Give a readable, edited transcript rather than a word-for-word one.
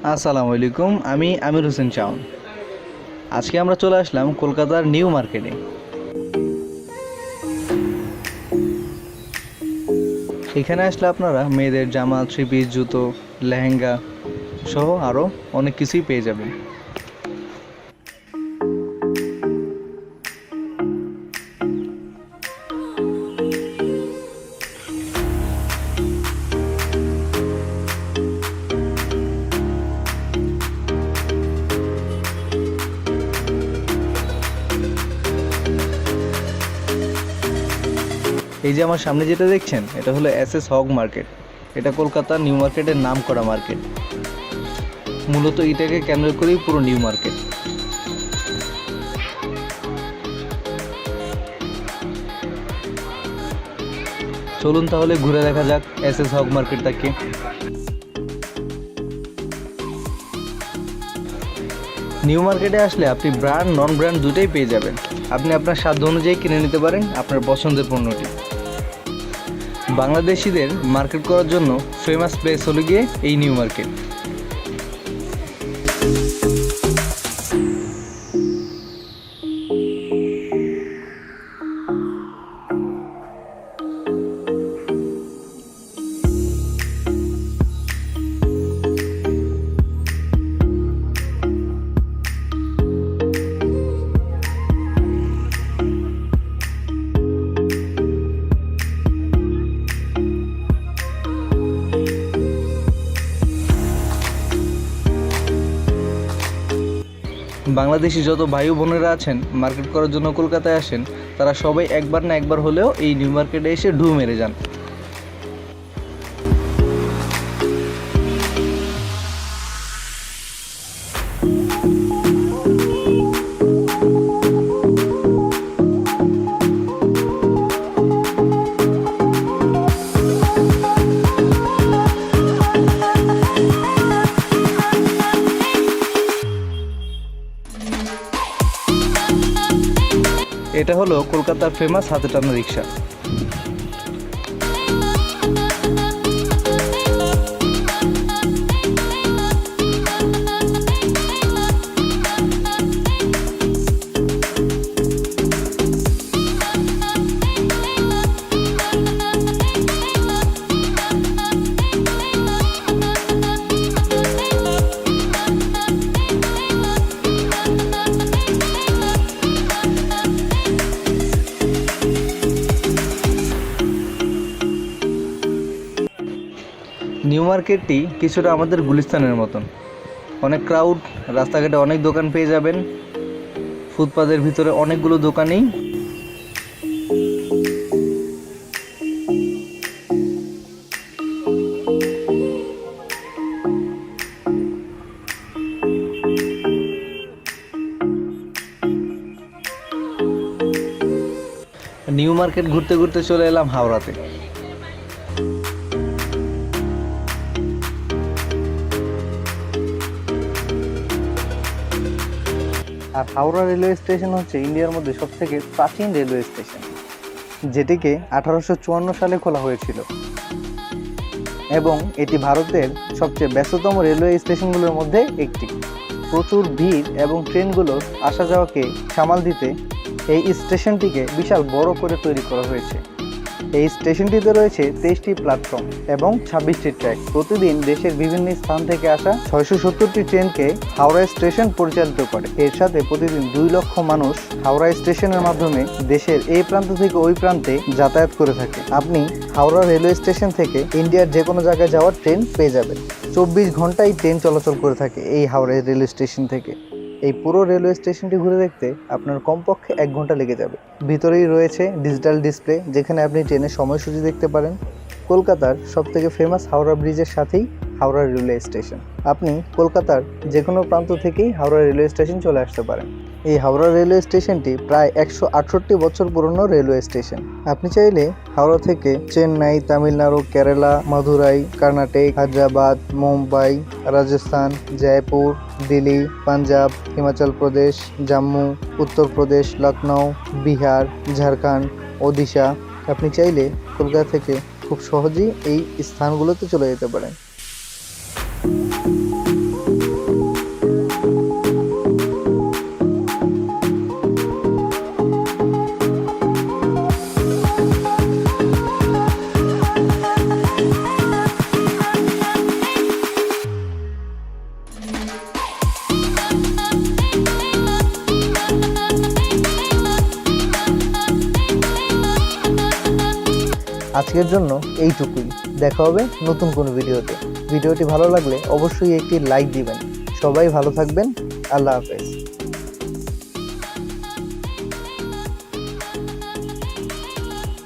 আসসালামু আলাইকুম, আমি আমির হোসেন চাউন। আজকে আমরা চলে আসলাম কলকাতার নিউ মার্কেটে। এখানে আসলে আপনারা মেয়েদের জামা, থ্রি পিস, জুতো, লেহেঙ্গা সহ আরও অনেক কিছুই পেয়ে যাবেন। এই যে আমার সামনে যেটা দেখছেন, এটা হলো এসএস হগ মার্কেট। এটা কলকাতার নিউ মার্কেটের নাম করা মার্কেট। মূলত এটাকে কেন্দ্র করেই পুরো নিউ মার্কেট। চলুন তাহলে ঘুরে দেখা যাক এসএস হগ মার্কেটটাকে। নিউ মার্কেটে আসলে আপনি ব্র্যান্ড নন ব্র্যান্ড দুটোই পেয়ে যাবেন। আপনি আপনার সাধ্য অনুযায়ী কিনে নিতে পারেন আপনার পছন্দের পণ্যটি। বাংলাদেশিদের মার্কেট করার জন্য ফেমাস প্লেস হলো গিয়ে এই নিউ মার্কেট। বাংলাদেশি যত ভাই বোনেরা আছেন মার্কেট করার জন্য কলকাতায় আসেন, তারা সবাই একবার না একবার হলেও এই নিউ মার্কেটে এসে ঢু মেরে যান। এটা হলো কলকাতার ফেমাস হাতে টানা রিক্সা। নিউ মার্কেটটি কিছুটা আমাদের গুলিস্তানের মতন। অনেক ক্রাউড, রাস্তাঘাটে অনেক দোকান পেয়ে যাবেন, ফুটপাতের ভিতরে অনেকগুলো দোকানেই। নিউ মার্কেট ঘুরতে ঘুরতে চলে এলাম হাওড়াতে। আর হাওড়া রেলওয়ে স্টেশন হচ্ছে ইন্ডিয়ার মধ্যে সবথেকে প্রাচীন রেলওয়ে স্টেশন, যেটিকে 1854 সালে খোলা হয়েছিল এবং এটি ভারতের সবচেয়ে ব্যস্ততম রেলওয়ে স্টেশনগুলোর মধ্যে একটি। প্রচুর ভিড় এবং ট্রেনগুলোর আসা যাওয়াকে সামাল দিতে এই স্টেশনটিকে বিশাল বড় করে তৈরি করা হয়েছে। এই স্টেশনটিতে রয়েছে 23টি প্ল্যাটফর্ম এবং 26টি ট্র্যাক। প্রতিদিন দেশের বিভিন্ন স্থান থেকে আসা 670টি ট্রেনকে হাওড়া স্টেশন পরিচালিত করে। এর সাথে প্রতিদিন 2 লক্ষ মানুষ হাওড়া স্টেশনের মাধ্যমে দেশের এই প্রান্ত থেকে ওই প্রান্তে যাতায়াত করে থাকে। আপনি হাওড়া রেলওয়ে স্টেশন থেকে ইন্ডিয়ার যে কোনো জায়গায় যাওয়ার ট্রেন পেয়ে যাবেন। 24 ঘন্টাই ট্রেন চলাচল করে থাকে এই হাওড়া রেলওয়ে স্টেশন থেকে। এই পুরো রেলওয়ে স্টেশনটি ঘুরে দেখতে আপনার কমপক্ষে 1 ঘন্টা লেগে যাবে। ভিতরেই রয়েছে ডিজিটাল ডিসপ্লে, যেখানে আপনি ট্রেনের সময়সূচি দেখতে পারেন। কলকাতার সবথেকে ফেমাস হাওড়া ব্রিজের সাথেই হাওড়া রেলওয়ে স্টেশন। আপনি কলকাতার যে কোনো প্রান্ত থেকেই হাওড়া রেলওয়ে স্টেশন চলে আসতে পারেন। এই হাওড়া রেলওয়ে স্টেশনটি প্রায় 168 বছর পুরনো রেলওয়ে স্টেশন। আপনি চাইলে হাওড়া থেকে চেন্নাই, তামিলনাড়ু, কেরালা, মাদুরাই, কর্ণাটক, হায়দ্রাবাদ, মুম্বাই, রাজস্থান, জয়পুর, দিল্লি, পাঞ্জাব, হিমাচল প্রদেশ, জম্মু, উত্তরপ্রদেশ, লখনউ, বিহার, ঝাড়খণ্ড, ওড়িশা, আপনি চাইলে কলকাতা থেকে খুব সহজেই এই স্থানগুলোতে চলে যেতে পারেন। আজকের জন্য এইটুকুই। দেখা হবে নতুন কোনো ভিডিওতে। ভিডিওটি ভালো লাগলে অবশ্যই একটি লাইক দিবেন। সবাই ভালো থাকবেন। আল্লাহ হাফেজ।